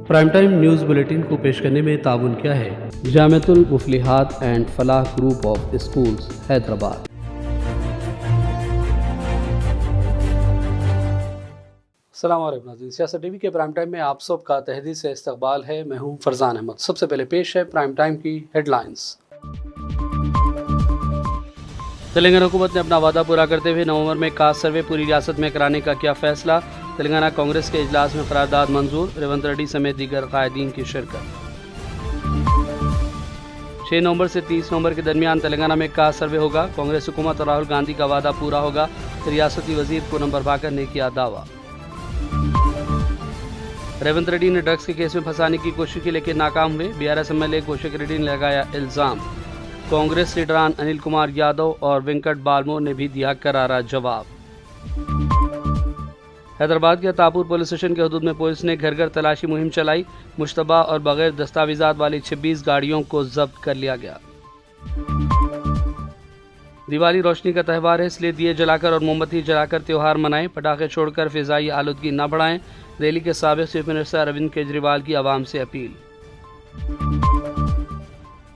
Prime time news bulletin को पेश करने में ताउन किया है Jamiatul Muflihat and Falah group of schools Hyderabad. अस्सलाम वालेकुम नाज़रीन, सियासत टीवी के प्राइम टाइम में आप सबका तहदील से इस्तकबाल है। मैं हूं फरजान अहमद। सबसे पहले पेश है प्राइम टाइम की हेडलाइंस। तेलंगाना हुकूमत ने अपना वादा पूरा करते हुए नवंबर में कास्ट सर्वे पूरी रियासत में कराने का किया फैसला। तेलंगाना कांग्रेस के इजलास में करारदाद मंजूर। रेवंत रेड्डी समेत दीगर कायदीन की शिरकत। 6 नवंबर से 30 नवंबर के दरमियान तेलंगाना में कास्ट सर्वे होगा। कांग्रेस हुकूमत और राहुल गांधी का वादा पूरा होगा। रियासती वजीर पूनम प्रभाकर ने किया दावा। रेवंत रेड्डी ने ड्रग्स के केस में फंसाने की कोशिश की लेकिन नाकाम हुए। बीआरएस एमएलए कौशिक रेड्डी ने लगाया इल्जाम। कांग्रेस लीडरान अनिल कुमार यादव और वेंकट बालमो ने भी दिया करारा जवाब। हैदराबाद के तापुर पुलिस स्टेशन के हदूद में पुलिस ने घर घर तलाशी मुहिम चलाई। मुश्तबा और बगैर दस्तावेजात वाली 26 गाड़ियों को जब्त कर लिया गया। दिवाली रोशनी का त्यौहार है, इसलिए दिए जलाकर और मोमबत्ती जलाकर त्यौहार मनाएं। पटाखे छोड़कर फिजाई आलूदगी न बढ़ाएं। दिल्ली के साबिक चीफ मिनिस्टर अरविंद केजरीवाल की आवाम से अपील।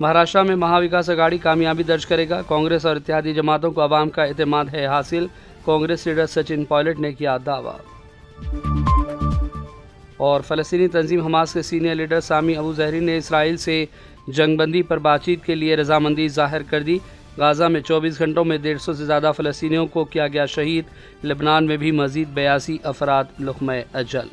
महाराष्ट्र में महाविकास अघाड़ी कामयाबी दर्ज करेगा। कांग्रेस और इत्तेहादी जमातों को आवाम का एतमाद है हासिल। कांग्रेस लीडर सचिन पायलट ने किया दावा। और फ़लस्तीनी तंजीम हमास के सीनियर लीडर सामी अबू जहरी ने इसराइल से जंगबंदी पर बातचीत के लिए रजामंदी जाहिर कर दी। गाज़ा में 24 घंटों में 150 से ज़्यादा फ़लस्तीनियों को किया गया शहीद। लेबनान में भी मज़ीद 82 अफराद लुक़्मे अजल।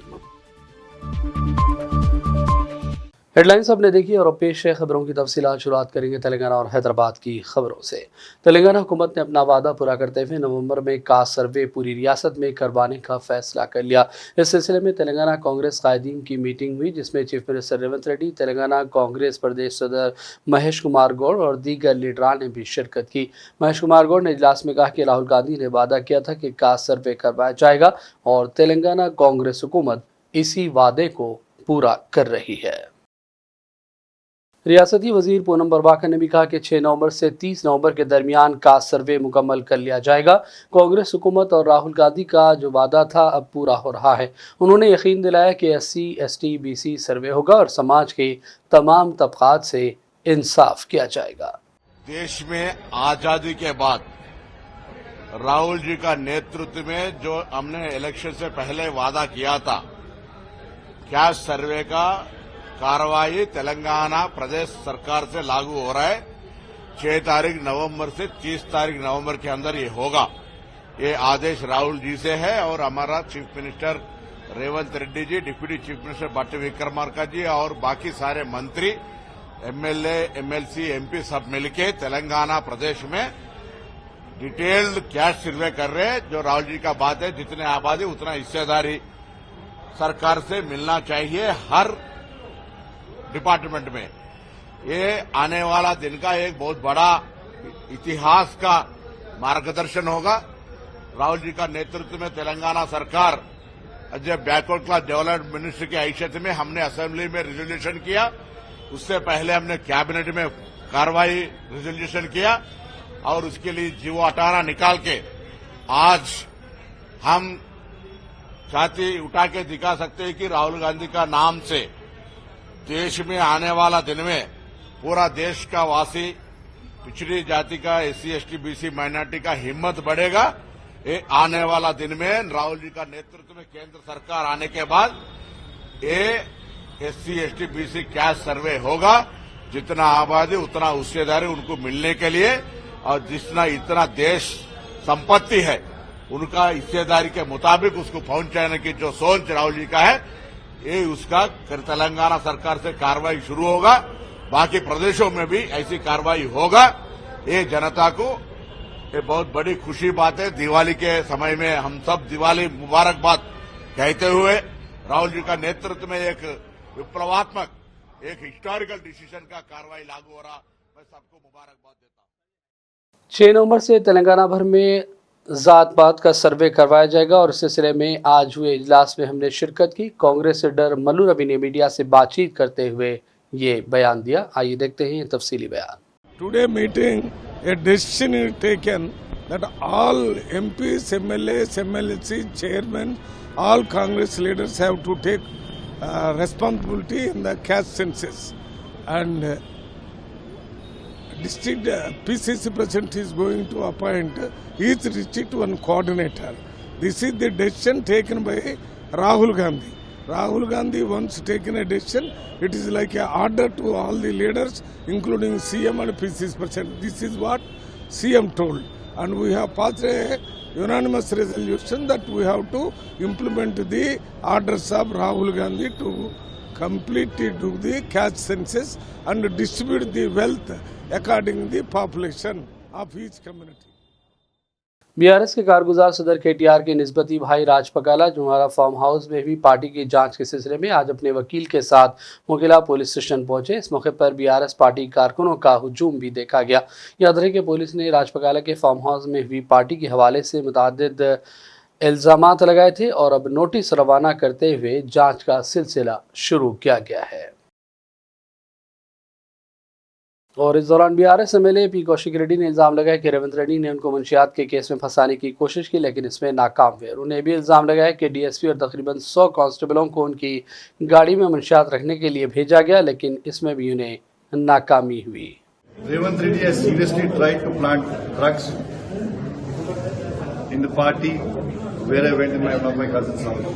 हेडलाइंस आपने देखी और अब पेश है खबरों की तफसीलात। शुरुआत करेंगे तेलंगाना और हैदराबाद की खबरों से। तेलंगाना हुकूमत ने अपना वादा पूरा करते हुए नवंबर में कास्ट सर्वे पूरी रियासत में करवाने का फैसला कर लिया। इस सिलसिले में तेलंगाना कांग्रेस कायदीन की मीटिंग हुई, जिसमें चीफ मिनिस्टर रेवंत रेड्डी, तेलंगाना कांग्रेस प्रदेश सदर महेश कुमार गौड़ और दीगर लीडरान ने भी शिरकत की। महेश कुमार गौड़ ने इजलास में कहा कि राहुल गांधी ने वादा किया था कि कास्ट सर्वे करवाया जाएगा और तेलंगाना कांग्रेस हुकूमत इसी वादे को पूरा कर रही है। रियासती वजीर पूनम प्रभाकर ने भी कहा कि 6 नवंबर से 30 नवंबर के दरमियान कास्ट सर्वे मुकम्मल कर लिया जाएगा। कांग्रेस हुकूमत और राहुल गांधी का जो वादा था अब पूरा हो रहा है। उन्होंने यकीन दिलाया कि SC, ST, BC सर्वे होगा और समाज के तमाम तबकात से इंसाफ किया जाएगा। देश में आजादी के बाद राहुल जी का नेतृत्व में जो हमने इलेक्शन से पहले वादा किया था, कास्ट सर्वे का कार्रवाई तेलंगाना प्रदेश सरकार से लागू हो रहा है। 6 तारीख नवंबर से 30 तारीख नवंबर के अंदर ये होगा। ये आदेश राहुल जी से है और हमारा chief minister Revanth Reddy ji, deputy chief minister Bhatt Vikramarka ji और बाकी सारे मंत्री, MLA, MLC, MP सब मिलके तेलंगाना प्रदेश में डिटेल्ड कास्ट सर्वे कर रहे हैं। जो राहुल जी का बात है, जितने आबादी उतना हिस्सेदारी सरकार से मिलना चाहिए हर डिपार्टमेंट में। ये आने वाला दिन का एक बहुत बड़ा इतिहास का मार्गदर्शन होगा। राहुल जी का नेतृत्व में तेलंगाना सरकार जब बैकवर्ड क्लास डेवलपमेंट मिनिस्ट्री की हैसियत में हमने असेंबली में रिजोल्यूशन किया, उससे पहले हमने कैबिनेट में कार्रवाई रिजोल्यूशन किया और उसके लिए जीवो 18 निकाल के आज हम छाती उठा के दिखा सकते हैं कि राहुल गांधी का नाम से देश में आने वाला दिन में पूरा देश का वासी, पिछड़ी जाति का, SC, ST, BC माइनॉरिटी का हिम्मत बढ़ेगा। ये आने वाला दिन में राहुल जी का नेतृत्व में केंद्र सरकार आने के बाद ये SC, ST, BC कास्ट सर्वे होगा। जितना आबादी उतना हिस्सेदारी उनको मिलने के लिए और जितना इतना देश संपत्ति है उनका हिस्सेदारी के मुताबिक उसको पहुंचाने की जो सोच राहुल जी का है, ये उसका तेलंगाना सरकार से कार्रवाई शुरू होगा। बाकी प्रदेशों में भी ऐसी कार्रवाई होगा। ये जनता को ये बहुत बड़ी खुशी बात है। दिवाली के समय में हम सब दिवाली मुबारकबाद कहते हुए राहुल जी का नेतृत्व में एक विप्लवात्मक, एक हिस्टोरिकल डिसीजन का कार्रवाई लागू हो रहा, मैं सबको मुबारकबाद देता हूं। 6 नवंबर से तेलंगाना भर में ज़ात पात का सर्वे करवाया जाएगा और इस सिलसिले में आज हुए इजलास में हमने शिरकत की। कांग्रेस लीडर मल्लू रवि ने मीडिया से बातचीत करते हुए ये बयान दिया। आइए देखते हैं ये तफसीली बयान। Today meeting a decision is taken that all MPs, MLAs, MLC, chairmen, all Congress leaders have to take responsibility in the caste census, and district PCC president is going to appoint each district one coordinator. This is the decision taken by Rahul Gandhi. Rahul Gandhi once taken a decision, it is like an order to all the leaders, including CM and PCC president. This is what CM told, and we have passed a unanimous resolution that we have to implement the orders of Rahul Gandhi to completely do the caste census and distribute the wealth according to the population of each community. BRS के कारगुजार सदर KTR के निस्बती भाई राज पकाला जुमारा farm house में भी party की जांच के सिलसिले में आज अपने वकील के साथ मोकिला पुलिस स्टेशन पहुंचे। इस मौके पर बीआरएस पार्टी कारकुनों का हुजूम भी देखा गया। याद रहे कि पुलिस ने राज पकाला के फार्म हाउस में हुई पार्टी के हवाले से मुतअद्दिद इल्जामात लगाए थे और अब नोटिस रवाना करते हुए जांच का सिलसिला शुरू किया गया है। और इस दौरान BRS MLA P Kaushik Reddy ने इल्ज़ाम लगाया कि रेवंत रेड्डी ने उनको मुंशियात के केस में फंसाने की कोशिश की, लेकिन इसमें नाकाम हुए। उन्हें भी इल्ज़ाम लगाया कि डीएसपी और तकरीबन 100 कांस्टेबलों को उनकी गाड़ी में मुंशियात रखने के लिए भेजा गया, लेकिन इसमें भी उन्हें नाकामी हुई। Revanth Reddy has seriously tried to plant drugs in the party where I went in one of my cousin's house.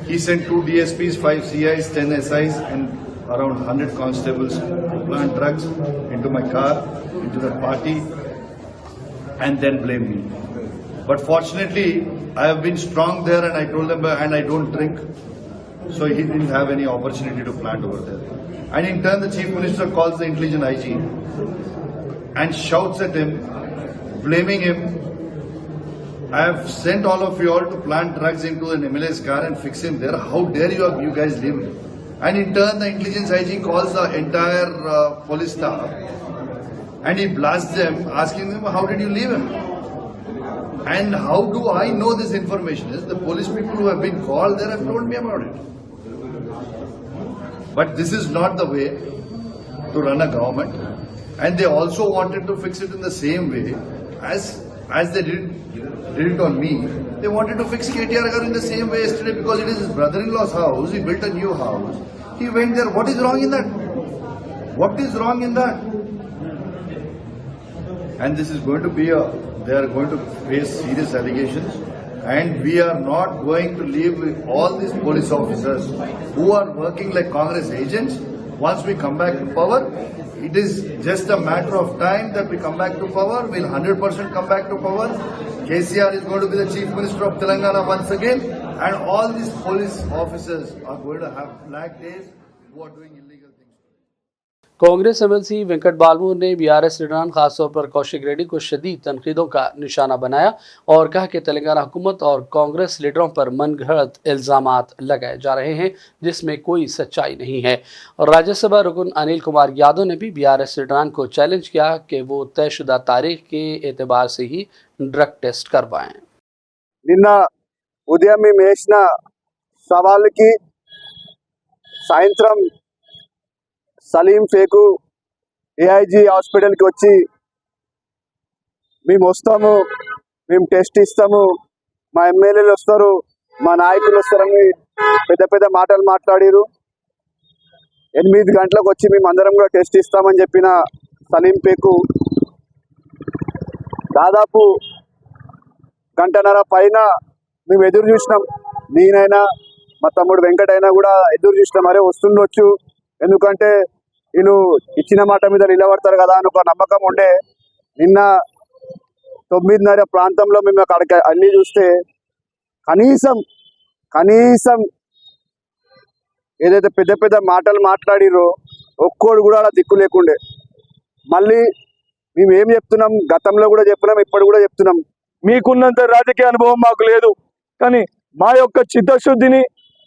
He sent 2 DSPs, 5 CIs, 10 SIs and around 100 constables to plant drugs into my car, into the party, and then blame me. But fortunately, I have been strong there, and I told them, and I don't drink, so he didn't have any opportunity to plant over there. And in turn, the Chief Minister calls the intelligent IG and shouts at him, blaming him. I have sent all of you all to plant drugs into an MLA's car and fix him there. How dare you guys leave him? And in turn, the intelligence IG calls the entire police staff and he blasts them, asking them, how did you leave him? And how do I know this information? Is the police people who have been called there have told me about it. But this is not the way to run a government. And they also wanted to fix it in the same way as they did it on me. They wanted to fix KTR Agar in the same way yesterday because it is his brother-in-law's house. He built a new house. He went there. What is wrong in that? What is wrong in that? And this is going to be they are going to face serious allegations. And we are not going to leave with all these police officers who are working like Congress agents. Once we come back to power, it is just a matter of time that we come back to power. We'll 100% come back to power. KCR is going to be the Chief Minister of Telangana once again. And all these police officers are going to have black days who are doing illegal things. Congress MLC Venkat Balmoor ने BRS लीडरान खासतौर पर कौशिक रेड्डी को शदीद तनकीदों का निशाना बनाया और कहा कि तेलंगाना हुकूमत और कांग्रेस लीडरों पर मनगढ़ंत इल्जामात लगाए जा रहे हैं जिसमें कोई सच्चाई नहीं है। और राज्यसभा रुकन अनिल कुमार यादव ने भी बीआरएस लीडरान को चैलेंज किया कि वो तयशुदा तारीख के एतबार से ही ड्रग टेस्ट करवाएं। నిన్న ఉదయం మేము వేసిన సవాళ్ళకి సాయంత్రం సలీం ఫేకు ఏఐజీ హాస్పిటల్కి వచ్చి మేము వస్తాము, మేము టెస్ట్ ఇస్తాము, మా ఎమ్మెల్యేలు వస్తారు, మా నాయకులు వస్తారని పెద్ద పెద్ద మాటలు మాట్లాడారు. 8 గంటలకు వచ్చి మేము అందరం కూడా టెస్ట్ ఇస్తామని చెప్పిన సలీం ఫేకు దాదాపు గంటన్నర పైన మేము ఎదురు చూసినాం. నేనైనా మా తమ్ముడు వెంకట్ అయినా కూడా ఎదురు చూసినాం. అరే వస్తుండొచ్చు, ఎందుకంటే వీళ్ళు ఇచ్చిన మాట మీద నిలబడతారు కదా అని ఒక నమ్మకం ఉండే. నిన్న 9:30 ప్రాంతంలో మేము అక్కడికి అన్నీ చూస్తే కనీసం ఏదైతే పెద్ద పెద్ద మాటలు మాట్లాడిరో ఒక్కోడు కూడా అలా దిక్కు లేకుండే. మళ్ళీ మేము ఏం చెప్తున్నాం, గతంలో కూడా చెప్పినాం, ఇప్పుడు కూడా చెప్తున్నాం, మీకున్నంత రాజకీయ అనుభవం మాకు లేదు, కానీ మా యొక్క చిత్తశుద్ధిని,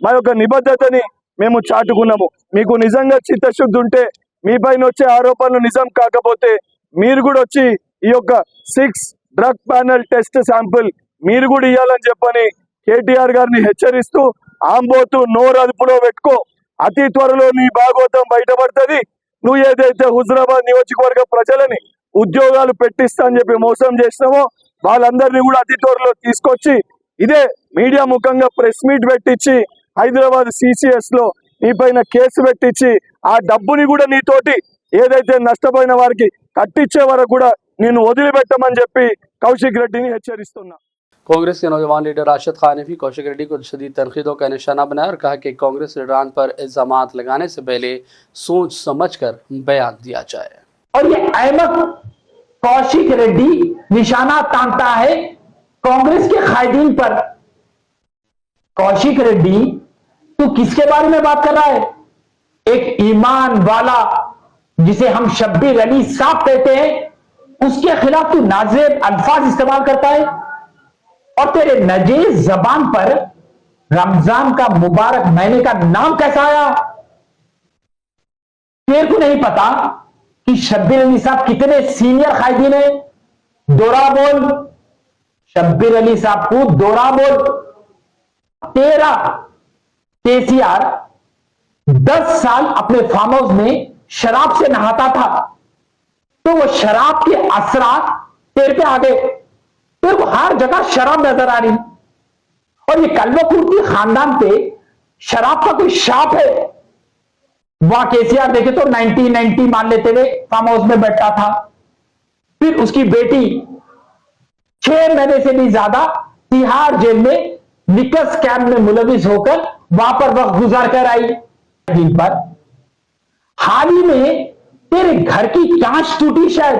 మా యొక్క నిబద్ధతని మేము చాటుకున్నాము. మీకు నిజంగా చిత్తశుద్ధి ఉంటే, మీ పైన వచ్చే ఆరోపణలు నిజం కాకపోతే మీరు కూడా వచ్చి ఈ యొక్క 6 డ్రగ్ ప్యానల్ టెస్ట్ శాంపుల్ మీరు కూడా ఇవ్వాలని చెప్పని కేటీఆర్ గారిని హెచ్చరిస్తూ, ఆంబోతు నోరు అదుపులో పెట్టుకో, అతి త్వరలో నీ భాగవతం బయటపడుతుంది. నువ్వు ఏదైతే హుజరాబాద్ నియోజకవర్గ ప్రజలని ఉద్యోగాలు పెట్టిస్తా అని చెప్పి మోసం చేసినావో వాళ్ళందరినీ కూడా అతి త్వరలో తీసుకొచ్చి ఇదే మీడియా ముఖంగా ప్రెస్ మీట్ పెట్టించి హైదరాబాద్ సిసిఎస్ లో నీ పైన కేసు పెట్టించి ఆ డబ్బుని కూడా నీతోటి ఏదైతే నష్టపోయిన వారికి కట్టించే వరకు కూడా నేను వదిలిపెట్టమని చెప్పి కౌశిక్ రెడ్డిని హెచ్చరిస్తున్నా. कांग्रेस के नौजवान लीडर राशिद खान ने भी कौशिक रेड्डी को शदीद तनकीदों का निशाना बनाया और कहा कि कांग्रेस लीडरान पर इल्जामात लगाने से पहले सोच समझकर बयान दिया जाए. और ये अहमद कौशिक रेड्डी निशाना तानता है कांग्रेस के कायदीन पर. कौशिक रेड्डी तू किसके बारे में बात कर रहा है? एक ईमान वाला जिसे हम शब्बीर अली साहब कहते हैं उसके खिलाफ तू नाज़ेब अल्फाज इस्तेमाल करता है. और तेरे नजेज जबान पर रमजान का मुबारक महीने का नाम कैसा आया? तेरे को नहीं पता कि शब्बीर अली साहब कितने सीनियर कायदीन है? दोरा बोल, शब्बीर अली साहब को दोरा बोल. तेरा केसीआर 10 साल अपने फार्म हाउस में शराब से नहाता था, तो वो शराब के असरात तेरे पे आ गए. तेरे को हर जगह शराब नजर आ रही. और ये कल्वकुर्ती खानदान पे शराब का कोई शाप है? वहां केसीआर देखे तो 90 मान लेते हुए फार्म हाउस में बैठा था. फिर उसकी बेटी 6 महीने से भी ज्यादा तिहाड़ जेल में निकस कैंप में मुलविस होकर वहां पर वक्त गुजार कर आई. जिन पर हाल ही में तेरे घर की कांच टूटी, शायद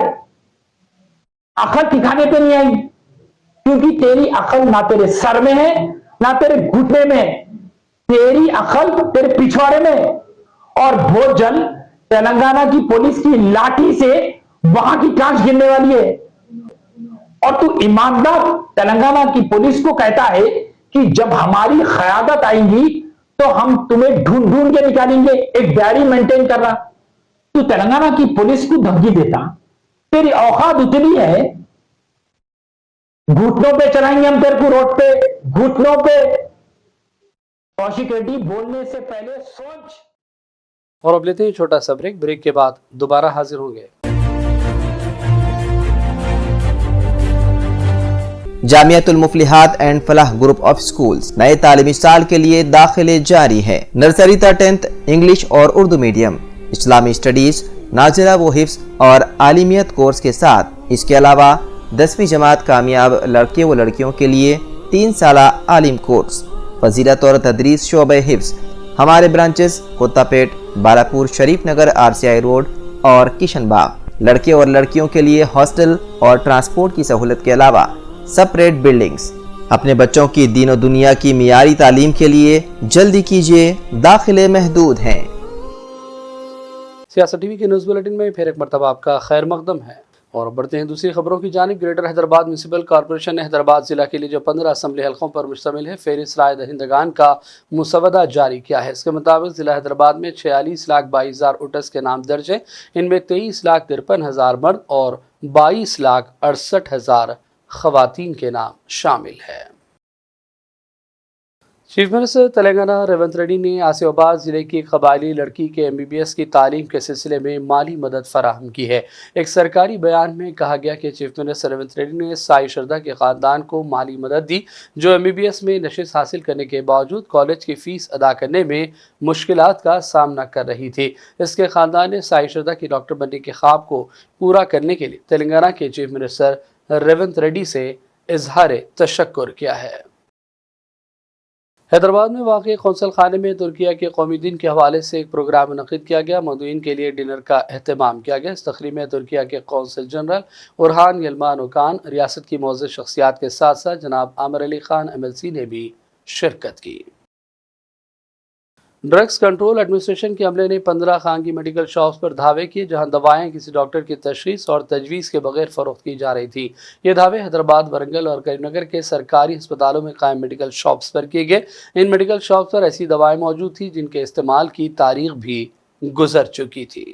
अकल ठिकाने पे नहीं आई, क्योंकि तेरी अकल ना तेरे सर में है ना तेरे घुटने में है. तेरी अकल तेरे पिछवाड़े में. और बहुत जल्द तेलंगाना की पुलिस की लाठी से वहां की कांच गिरने वाली है. और तू ईमानदार तेलंगाना की पुलिस को कहता है कि जब हमारी क़यादत आएंगी तो हम तुम्हें ढूंढ ढूंढ के निकालेंगे. एक डायरी मेंटेन करना. तू तेलंगाना की पुलिस को धमकी देता. तेरी औकात उतनी है, घुटनों पे चलाएंगे हम तेरे को रोड पे, घुटनों पे. कौशिक रेड्डी बोलने से पहले सोच. और अब लेते हैं छोटा सा ब्रेक. ब्रेक के बाद दोबारा हाजिर होंगे. Jamiatul Muflihat and Falah group of schools नए तालीमी साल के लिए दाखिले जारी है. नर्सरी तक 10th इंग्लिश और उर्दू मीडियम, इस्लामी स्टडीज, नाजिला व हिफ्स और आलिमियत कोर्स के साथ इसके अलावा 10वीं जमात कामयाब लड़के व लड़कियों के लिए 3 साला आलिम कोर्स, फजीलत और तदरीस शोबे हिफ्स. हमारे ब्रांचेस कोत्तापेट, बालापुर, शरीफ नगर, RCI रोड और किशनबाग. लड़के और लड़कियों के लिए हॉस्टल और ट्रांसपोर्ट की सहूलत के अलावा सेपरेट बिल्डिंग्स. अपने बच्चों की दीन और दुनिया की मियारी तालीम के लिए जल्दी कीजिए, दाखिले महदूद हैं. सियासत टीवी के न्यूज़ बुलेटिन में फिर एक मरतबा आपका खैर मकदम है. और बढ़ते हैं दूसरी खबरों की जानिब. ग्रेटर हैदराबाद म्यूनसिपल कॉरपोरेशन ने हैदराबाद जिला के लिए जो 15 असम्बली हलकों पर मुश्तमिल है फहरिस्त राय दहिंदगान का मुसवदा जारी किया है. इसके मुताबिक जिला हैदराबाद में 46,22,000 वोटर्स के नाम दर्ज हैं. इनमें 23,53,000 मर्द और 22,68,000 खवातीन के नाम शामिल है. चीफ मिनिस्टर तेलंगाना रेवंत रेड्डी ने आसिफाबाद जिले की कबायली लड़की के MBBS की तालीम के सिलसिले में माली मदद फराहम की है. एक सरकारी बयान में कहा गया कि चीफ मिनिस्टर रेवंत रेड्डी ने साई शरदा के ख़ानदान को माली मदद दी जो MBBS में नशिस्त हासिल करने के बावजूद कॉलेज की फ़ीस अदा करने में मुश्किलात का सामना कर रही थी. इसके ख़ानदान ने साई शरदा की डॉक्टर बनने के ख्वाब को पूरा करने के लिए तेलंगाना के चीफ मिनिस्टर रेवंत रेड्डी से इजहार तशक्कुर किया है. हैदराबाद में वाक़ई कौंसल खाने में तुर्किया के कौमी दिन के हवाले से एक प्रोग्राम मुनक़िद किया गया. मौदूइन के लिए डिनर का अहतमाम किया गया. इस तकरीब में तुर्किया के कौंसल जनरल उरहान यलमान ओकान, रियासत की मौजूद शख्सियात के साथ साथ जनाब आमिर अली खान MLC ने भी शिरकत की. ड्रग्स कंट्रोल एडमिनिस्ट्रेशन के अमले ने 15 खानगी मेडिकल शॉप्स पर धावे किए जहां दवाएं किसी डॉक्टर की तशखीस और तजवीज़ के बगैर फ़रोख्त की जा रही थी. ये धावे हैदराबाद, वरंगल और करीमनगर के सरकारी अस्पतालों में कायम मेडिकल शॉप्स पर किए गए. इन मेडिकल शॉप्स पर ऐसी दवाएं मौजूद थी जिनके इस्तेमाल की तारीख भी गुजर चुकी थी.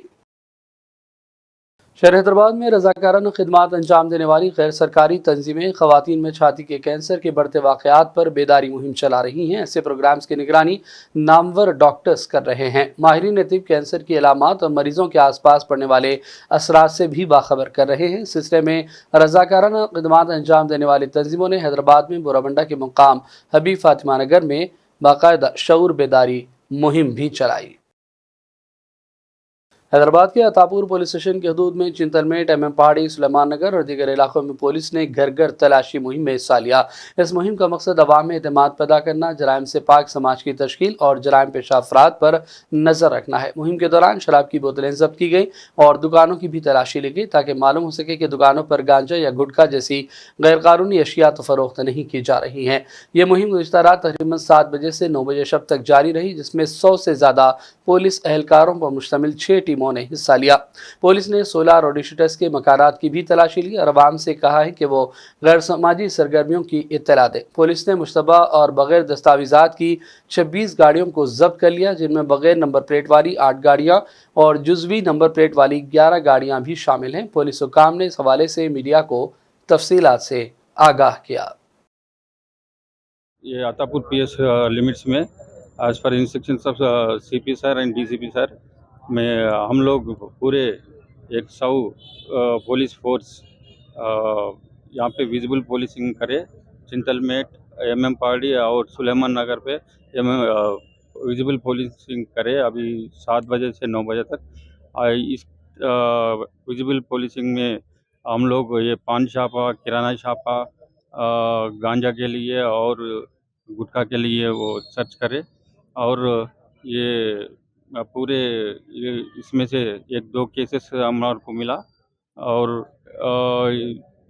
शहर हैदराबाद में रज़ाकाराना खिदमात अंजाम देने वाली गैर सरकारी तंजीमें ख़वातीन में छाती के कैंसर के बढ़ते वाक़यात पर बेदारी मुहिम चला रही हैं. ऐसे प्रोग्राम्स की निगरानी नामवर डॉक्टर्स कर रहे हैं. माहिरीन तिब कैंसर की अलामात और मरीज़ों के आसपास पड़ने वाले असरात से भी बाखबर कर रहे हैं. इस सिलसिले में रज़ाकाराना खिदमात अंजाम देने वाली तंजीमों ने हैदराबाद में बोराबंडा के मुकाम हबीब फातिमा नगर में बाकायदा शऊर बेदारी मुहिम भी चलाई। हैदराबाद के अतापुर पुलिस स्टेशन की हदूद में चिंतलमेट, MM पहाड़ी, सुलेमान नगर और दीगर इलाकों में पुलिस ने घर घर तलाशी मुहिम में हिस्सा लिया। इस मुहिम का मकसद अवाम में एतमाद पैदा करना, जराइम से पाक समाज की तश्कील और जराइम पेशा अफराद पर नजर रखना है। मुहिम के दौरान शराब की बोतलें जब्त की गई और दुकानों की भी तलाशी ली गई ताकि मालूम हो सके कि दुकानों पर गांजा या गुटखा जैसी गैरकानूनी अशिया तो फरोख्त नहीं की जा रही हैं। ये मुहिम गुज़िश्ता रात तकरीबन 7 बजे से 9 बजे शब तक जारी रही, जिसमें 100 से ज़्यादा पुलिस एहलकारों पर मुश्तमिल 6 टीमों ने हिस्सा लिया। पुलिस ने 16 रोडिशटर्स के मकानात की भी तलाशी ली और अवाम से कहा है कि वो गैर समाजी सरगर्मियों की इत्तला दे। पुलिस ने मुश्तबा और बगैर दस्तावेजात की 26 गाड़ियों को जब्त कर लिया, जिनमें बगैर नंबर प्लेट वाली 8 गाड़ियां और जुज़वी नंबर प्लेट वाली 11 गाड़ियां भी शामिल हैं। पुलिस हुकाम ने इस हवाले से मीडिया को तफसीलात से आगाह किया। ये अतापुर PS लिमिट्स में as per instructions of CP sir and DCP sir में हम लोग पूरे 100 पुलिस फोर्स यहाँ पे विजिबल पुलिसिंग करे। चिंतलमेट, MM पहाड़ी और सुलेमान नगर पे विजिबल पुलिसिंग करे अभी 7 बजे से 9 बजे तक। इस विजिबल पुलिसिंग में हम लोग ये पान छापा, किराना छापा, गांजा के लिए और गुटखा के लिए वो सर्च करे और ये पूरे इसमें से 1-2 केसेस हमारे को मिला और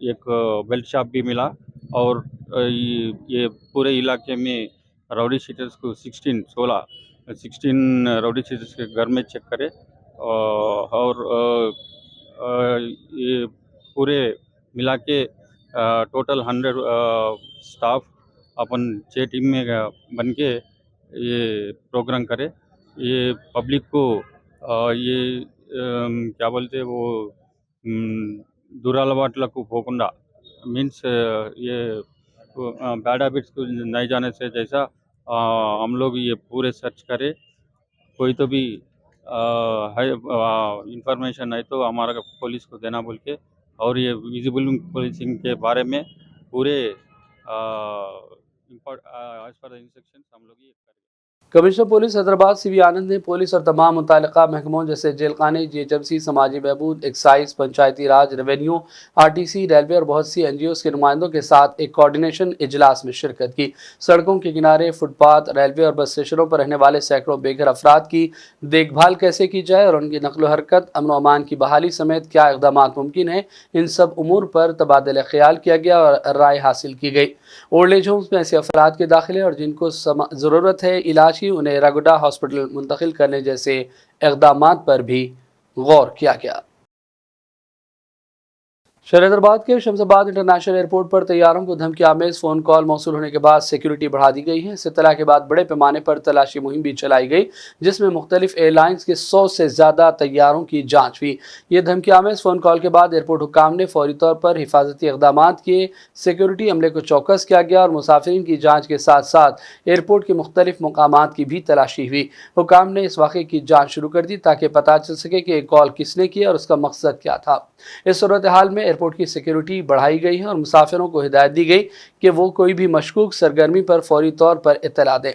एक बेल्ट शॉप भी मिला और ये पूरे इलाके में राउडी शीटर्स को 16 राउडी शीटर्स के घर में चेक करे और ये पूरे मिला के टोटल 100 स्टाफ अपन 6 टीम में बन के ये प्रोग्राम करे। ये पब्लिक को ये क्या बोलते वो दुरालवाटలకు పోకుండా मीन्स ये बैड हैबिट्स को नहीं जाने से जैसा हम लोग ये पूरे सर्च करें। कोई तो भी है इंफॉर्मेशन है तो हमारा पुलिस को देना बोल के और ये विजिबल पुलिसिंग के बारे में पूरे एज पर द इंस्ट्रक्शंस हम लोग ये करेंगे। कमिश्नर पुलिस हैदराबाद CV आनंद ने पुलिस और तमाम मुतालिका महकमों जैसे जेल खाने, GHMC, समाजी बहबूद, एक्साइज, पंचायती राज, रेवेन्यू, RTC, रेलवे और बहुत सी NGOs के नुमाइंदों के साथ एक कोऑर्डिनेशन इजलास में शिरकत की। सड़कों के किनारे, फुटपाथ, रेलवे और बस स्टेशनों पर रहने वाले सैकड़ों बेघर अफराद की देखभाल कैसे की जाए और उनकी नकलो हरकत, अमन अमान की बहाली समेत क्या इक़दाम मुमकिन है, इन सब उमूर पर तबादला ख्याल किया गया और राय हासिल की गई। ओल्ड एज होम्स में ऐसे अफराद के दाखिले और जिनको ज़रूरत है इलाज की, उन्हें रागुडा हॉस्पिटल मुंतकिल करने जैसे इक़दामात पर भी गौर किया गया। शहर हैदराबाद के शमशाबाद इंटरनेशनल एयरपोर्ट पर तैयारों को धमकी आमेज फ़ोन कॉल मौसूल होने के बाद सिक्योरिटी बढ़ा दी गई है। इस इत्तला के बाद बड़े पैमाने पर तलाशी मुहिम भी चलाई गई, जिसमें मुख्तलिफ एयरलाइंस के 100 से ज़्यादा तैयारों की जाँच हुई। ये धमकी आमेज फ़ोन कॉल के बाद एयरपोर्ट हुकाम ने फौरी तौर पर हिफाजती इक़दाम किए, सिक्योरिटी अमले को चौकस किया गया और मुसाफिरीन की जाँच के साथ साथ एयरपोर्ट के मुख्तलिफ मकामात की भी तलाशी हुई। हुकाम ने इस वाक़े की जाँच शुरू कर दी ताकि पता चल सके कि एक कॉल किसने की और उसका मकसद क्या था। इस सूरत हाल में एयरपोर्ट की सिक्योरिटी बढ़ाई गई है और मुसाफिरों को हिदायत दी गई कि वो कोई भी मशकूक सरगर्मी पर फौरी तौर पर इत्तला दें।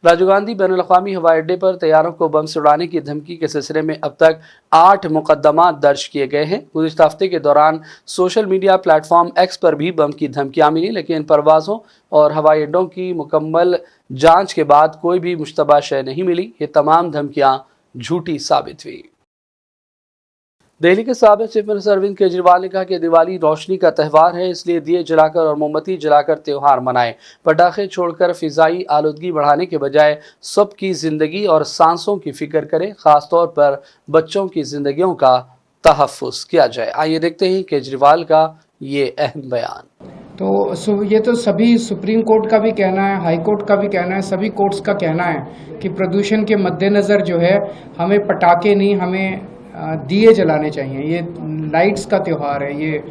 राजीव गांधी बैनुल-अक़वामी हवाई अड्डे पर तैयारों को बम से उड़ाने की धमकी के सिलसिले में अब तक 8 मुकदमा दर्ज किए गए हैं। गुज़िश्ता हफ्ते के दौरान सोशल मीडिया प्लेटफॉर्म X पर भी बम की धमकियां मिली, लेकिन परवाज़ों और हवाई अड्डों की मुकम्मल जाँच के बाद कोई भी मुश्तबा शय नहीं मिली। ये तमाम धमकियाँ झूठी साबित हुई। दिल्ली के साबिक़ चीफ मिनिस्टर अरविंद केजरीवाल ने कहा कि दिवाली रोशनी का त्यौहार है, इसलिए दिए जलाकर और मोमबत्ती जलाकर त्यौहार मनाएं। पटाखे छोड़कर फिजाई आलूदगी बढ़ाने के बजाय सबकी ज़िंदगी और सांसों की फिक्र करें, ख़ासतौर पर बच्चों की ज़िंदगियों का तहफ़्फ़ुज़ किया जाए। आइए देखते हैं केजरीवाल का ये अहम बयान। तो ये तो सभी सुप्रीम कोर्ट का भी कहना है, हाई कोर्ट का भी कहना है, सभी कोर्ट्स का कहना है कि प्रदूषण के मद्देनज़र जो है हमें पटाखे नहीं, हमें दिए जलाने चाहिए। ये लाइट्स का त्यौहार है, ये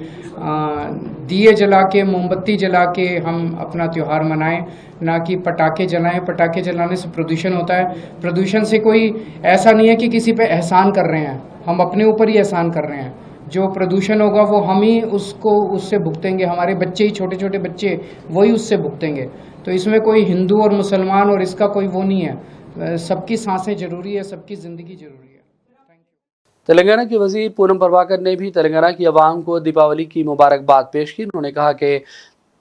दिए जला के, मोमबत्ती जला के हम अपना त्यौहार मनाएं, ना कि पटाखे जलाएं। पटाखे जलाने से प्रदूषण होता है। प्रदूषण से कोई ऐसा नहीं है कि किसी पे एहसान कर रहे हैं, हम अपने ऊपर ही एहसान कर रहे हैं। जो प्रदूषण होगा वो हम ही उससे भुगतेंगे, हमारे बच्चे ही, छोटे छोटे बच्चे वही उससे भुगतेंगे। तो इसमें कोई हिंदू और मुसलमान और इसका कोई वो नहीं है, सबकी सांसें ज़रूरी है, सबकी ज़िंदगी ज़रूरी है। तेलंगाना के वजीर पूनम प्रभाकर ने भी तेलंगाना की आवाम को दीपावली की मुबारकबाद पेश की। उन्होंने कहा कि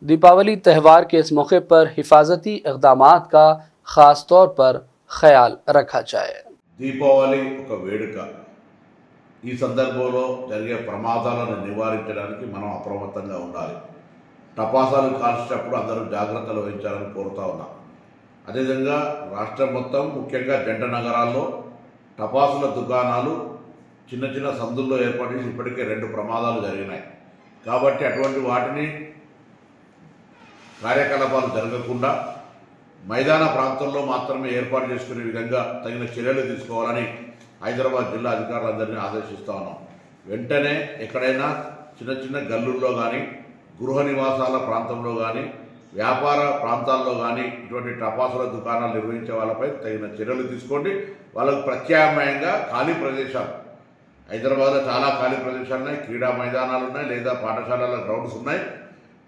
दीपावली त्यौहार के इस मौके पर हिफाजती इक़दामात का ख़ास तौर पर ख्याल रखा जाए। దీపావళి ఒక వేడుక. ఈ సందర్భంలో జరిగే ప్రమాదాలను నివారించడానికి మనం అప్రమత్తంగా ఉండాలి. టపాసాలు కాల్చేటప్పుడు అందరూ జాగ్రత్తలు వహించాలని కోరుతా ఉన్నాం. అదేవిధంగా రాష్ట్రం మొత్తం ముఖ్యంగా జంట నగరాల్లో టపాసుల దుకాణాలు చిన్న చిన్న సందుల్లో ఏర్పాటు చేసి ఇప్పటికే 2 ప్రమాదాలు జరిగినాయి. కాబట్టి అటువంటి వాటిని కార్యకలాపాలు జరగకుండా మైదాన ప్రాంతాల్లో మాత్రమే ఏర్పాటు చేసుకునే విధంగా తగిన చర్యలు తీసుకోవాలని హైదరాబాద్ జిల్లా అధికారులందరినీ ఆదేశిస్తా ఉన్నాం. వెంటనే ఎక్కడైనా చిన్న చిన్న గల్లుల్లో కానీ, గృహ నివాసాల ప్రాంతంలో కానీ, వ్యాపార ప్రాంతాల్లో కానీ ఇటువంటి టపాసుల దుకాణాలు నిర్వహించే వాళ్ళపై తగిన చర్యలు తీసుకోండి. వాళ్ళకు ప్రత్యామ్నాయంగా ఖాళీ ప్రదేశాలు, హైదరాబాద్లో చాలా ఖాళీ ప్రదేశాలు ఉన్నాయి, క్రీడా మైదానాలు ఉన్నాయి, లేదా పాఠశాలల గ్రౌండ్స్ ఉన్నాయి.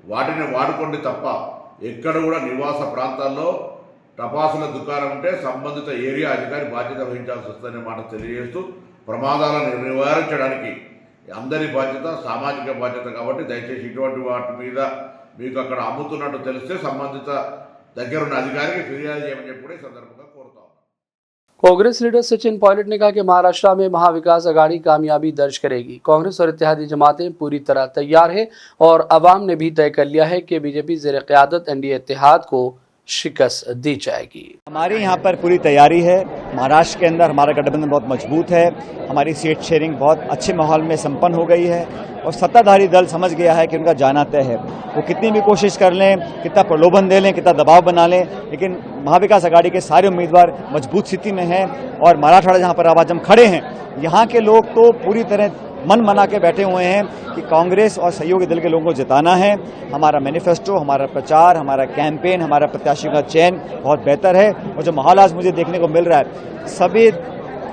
వాటిని వాడుకోండి తప్ప ఎక్కడ కూడా నివాస ప్రాంతాల్లో టపాసుల దుకాణం ఉంటే సంబంధిత ఏరియా అధికారి బాధ్యత వహించాల్సి వస్తుందనే మాట తెలియజేస్తూ, ప్రమాదాలను నివారించడానికి అందరి బాధ్యత సామాజిక బాధ్యత. కాబట్టి దయచేసి ఇటువంటి వాటి మీద మీకు అక్కడ అమ్ముతున్నట్టు తెలిస్తే సంబంధిత దగ్గరున్న అధికారికి ఫిర్యాదు చేయమని చెప్పి కూడా ఈ సందర్భంగా కోరుతాం. कांग्रेस लीडर सचिन पायलट ने कहा कि महाराष्ट्र में महाविकास अघाड़ी कामयाबी दर्ज करेगी। कांग्रेस और इत्तेहादी जमातें पूरी तरह तैयार है और अवाम ने भी तय कर लिया है कि बीजेपी ज़ेर क़यादत एनडीए इत्तेहाद को शिकस्त दी जाएगी। हमारे यहाँ पर पूरी तैयारी है। महाराष्ट्र के अंदर हमारा गठबंधन बहुत मजबूत है। हमारी सीट शेयरिंग बहुत अच्छे माहौल में संपन्न हो गई है और सत्ताधारी दल समझ गया है कि उनका जाना तय है। वो कितनी भी कोशिश कर लें, कितना प्रलोभन दे लें, कितना दबाव बना लें, लेकिन महाविकास अघाड़ी के सारे उम्मीदवार मजबूत स्थिति में हैं। और मराठवाड़ा जहाँ पर आज हम खड़े हैं, यहाँ के लोग तो पूरी तरह मन मना के बैठे हुए हैं कि कांग्रेस और सहयोगी दल के लोगों को जिताना है। हमारा मैनिफेस्टो, हमारा प्रचार, हमारा कैंपेन, हमारा प्रत्याशियों का चयन बहुत बेहतर है। और जो माहौल आज मुझे देखने को मिल रहा है, सभी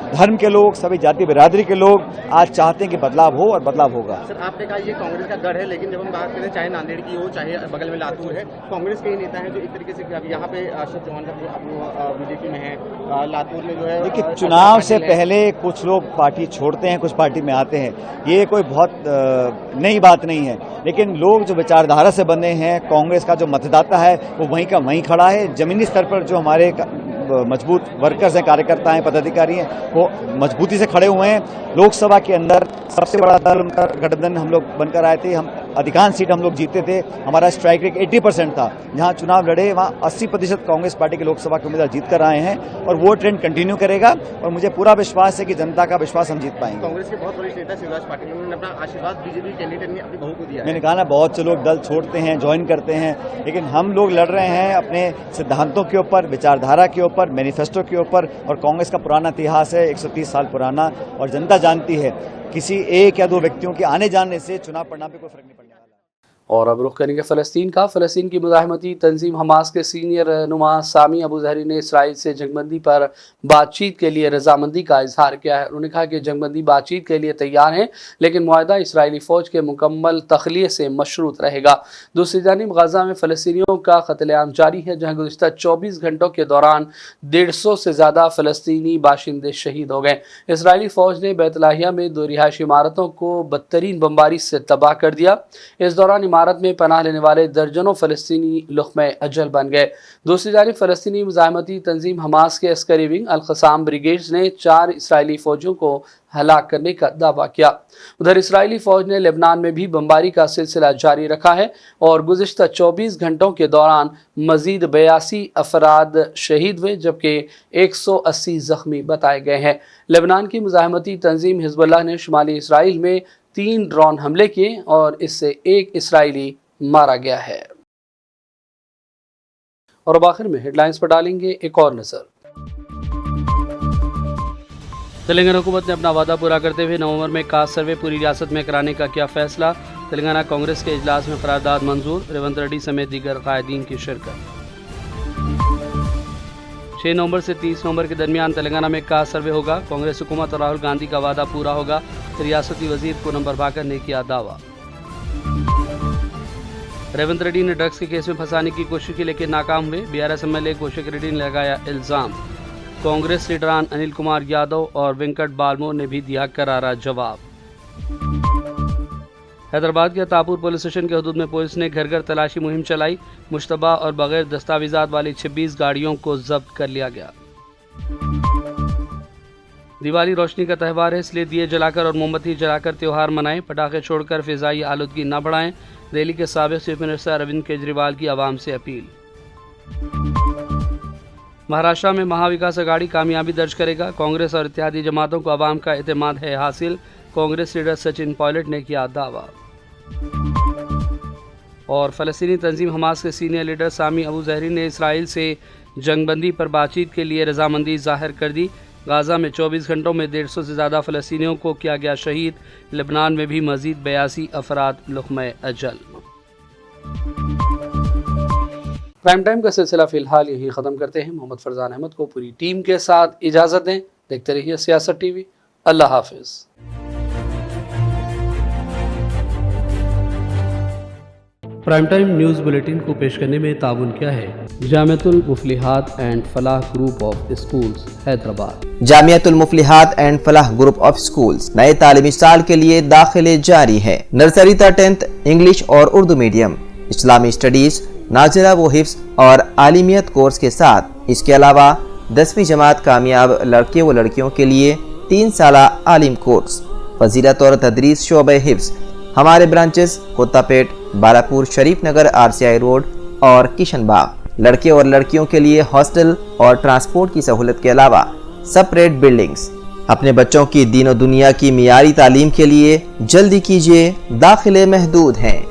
धर्म के लोग, सभी जाति बिरादरी के लोग आज चाहते हैं कि बदलाव हो और बदलाव होगा। सर, आपने कहा ये कांग्रेस का गढ़ है, लेकिन जब हम बात करें चाहे नांदेड़ की हो, चाहे बगल में लातूर है, कांग्रेस के ही नेता हैं जो एक तरीके से यहाँ पे अशोक चौहान का बीजेपी में है, लातूर में जो है। देखिए, चुनाव से पहले कुछ लोग पार्टी छोड़ते हैं, कुछ पार्टी में आते हैं, ये कोई बहुत नई बात नहीं है। लेकिन लोग जो विचारधारा से बने हैं, कांग्रेस का जो मतदाता है वो वहीं का वहीं खड़ा है। जमीनी स्तर पर जो हमारे मजबूत वर्कर्स हैं, कार्यकर्ता हैं, पदाधिकारी हैं, वो मजबूती से खड़े हुए हैं। लोकसभा के अंदर सबसे बड़ा दल गठबंधन हम लोग बनकर आए थे, हम अधिकांश सीट हम लोग जीते थे। हमारा स्ट्राइक रेट 80% था। जहां चुनाव लड़े वहां 80% कांग्रेस पार्टी के लोकसभा के उम्मीदवार जीत कर आए हैं और वो ट्रेंड कंटिन्यू करेगा और मुझे पूरा विश्वास है कि जनता का विश्वास हम जीत पाएंगे। कांग्रेस के बहुत बड़े नेता शिवराज पाटिल ने अपना आशीर्वाद बीजेपी कैंडिडेट ने अपनी बहू को दिया। मैंने कहा ना, बहुत से लोग दल छोड़ते हैं, ज्वाइन करते हैं, लेकिन हम लोग लड़ रहे हैं अपने सिद्धांतों के ऊपर, विचारधारा के ऊपर, मैनिफेस्टो के ऊपर। और कांग्रेस का पुराना इतिहास है, 130 साल पुराना, और जनता जानती है किसी एक या दो व्यक्तियों के आने जाने से चुनाव परिणाम पे कोई फर्क नहीं पड़ने वाला। और अब रुख करेंगे फ़लस्तीन का। फ़लस्तीन की मुज़ाहिमती तंजीम हमास के सीनियर रहनुमा सामी अबू ज़हरी ने इसराइल से जंगबंदी पर बातचीत के लिए रजामंदी का इजहार किया है। उन्होंने कहा कि जंगबंदी बातचीत के लिए तैयार हैं, लेकिन मुआहदा इसराइली फ़ौज के मुकम्मल तखलिये से मशरूत रहेगा। दूसरी जानिब गजा में फ़लस्तीनियों का कत्लेआम जारी है, जहाँ गुज़िश्ता 24 घंटों के दौरान 150 से ज़्यादा फ़लस्तीनी बाशिंदे शहीद हो गए। इसराइली फ़ौज ने बैतलाहिया में 2 रिहायशी इमारतों को बदतरीन बमबारी से तबाह कर दिया। इस दौरान इमारत में पनाह लेने वाले दर्जनों फ़लस्तीनी लुक़्मे अजल बन गए। दूसरी जानिब फ़लस्तीनी मुज़ाहिमती तंजीम हमास के अस्करी विंग अल-क़साम ब्रिगेड्स ने 4 इसराइली फ़ौजियों को हलाक करने का दावा किया। उधर इसराइली फ़ौज ने लेबनान में भी बमबारी का सिलसिला जारी रखा है और गुज़िश्ता 24 घंटों के दौरान मज़ीद 82 अफराद शहीद हुए, जबकि 180 ज़ख्मी बताए गए हैं। लेबनान की मुज़ाहिमती तंजीम हिज़्बुल्लाह ने शुमाली इसराइल में 3 ड्रोन हमले किए और इससे 1 इसराइली मारा गया है। और अब आखिर में हेडलाइंस पर डालेंगे एक और नज़र। तेलंगाना हुकूमत ने अपना वादा पूरा करते हुए नवंबर में कास्ट सर्वे पूरी रियासत में कराने का किया फैसला। तेलंगाना कांग्रेस के इजलास में करारदाद मंजूर, रेवंत रेड्डी समेत दीगर कायदीन की शिरकत। 6 नवंबर से 30 नवंबर के दरमियान तेलंगाना में कास्ट सर्वे होगा। कांग्रेस हुकूमत और राहुल गांधी का वादा पूरा होगा, रियासती वजीर पूनम प्रभाकर ने किया दावा। रेवंत रेड्डी ने ड्रग्स के केस में फंसाने की कोशिश की लेकिन नाकाम हुए। बीआरएस एमएलए कौशिक रेड्डी ने लगाया इल्जाम। कांग्रेस लीडरान अनिल कुमार यादव और वेंकट बालमोर ने भी दिया करारा जवाब। हैदराबाद के तापुर पुलिस स्टेशन के हदूद में पुलिस ने घर घर तलाशी मुहिम चलाई। मुश्तबा और बगैर दस्तावेजात वाली 26 गाड़ियों को जब्त कर लिया गया। दिवाली रोशनी का त्यौहार है, इसलिए दिए जलाकर और मोमबत्ती जलाकर त्यौहार मनाएं। पटाखे छोड़कर फिजाई आलूदगी न बढ़ाएं। दिल्ली के साबिक चीफ मिनिस्टर अरविंद केजरीवाल की आवाम से अपील। महाराष्ट्र में महाविकास अघाड़ी कामयाबी दर्ज करेगा। कांग्रेस और इत्तेहादी जमातों को आवाम का एतमाद है हासिल। कांग्रेस लीडर सचिन पायलट ने किया दावा। और फ़लस्तीनी तंजीम हमास के सीनियर लीडर सामी अबू जहरी ने इसराइल से जंगबंदी पर बातचीत के लिए रजामंदी जाहिर कर दी। गाज़ा में 24 घंटों में 150 से ज़्यादा फ़लस्तीनियों को किया गया शहीद। लेबनान में भी मज़ीद 82 अफराद लुक़्मे अजल। प्राइम टाइम का सिलसिला फ़िलहाल यही ख़त्म करते हैं। मोहम्मद फरजान अहमद को पूरी टीम के साथ इजाज़त दें। देखते रहिए सियासत टीवी। अल्लाह हाफ़िज़। प्राइम टाइम न्यूज़ बुलेटिन को पेश करने में ताउन किया है Jamiatul Muflihat and Falah group of schools Hyderabad. Jamiatul Muflihat and Falah group of schools नए तालीमी साल के लिए दाखिले जारी है। नर्सरी तक 10th इंग्लिश और उर्दू मीडियम, इस्लामी स्टडीज, नाजिरा व हिफ्ज और आलिमियत कोर्स के साथ इसके अलावा 10वीं जमात कामयाब लड़के व लड़कियों के लिए 3 साला आलिम कोर्स, फजीलत और तदरीस शोबे हिफ्ज। हमारे ब्रांचेस कोत्तापेट, बालापुर, शरीफ नगर, RCI रोड और किशनबाग। लड़के और लड़कियों के लिए हॉस्टल और ट्रांसपोर्ट की सहूलत के अलावा सेपरेट बिल्डिंग्स। अपने बच्चों की दीन और दुनिया की मियारी तालीम के लिए जल्दी कीजिए, दाखिले महदूद हैं।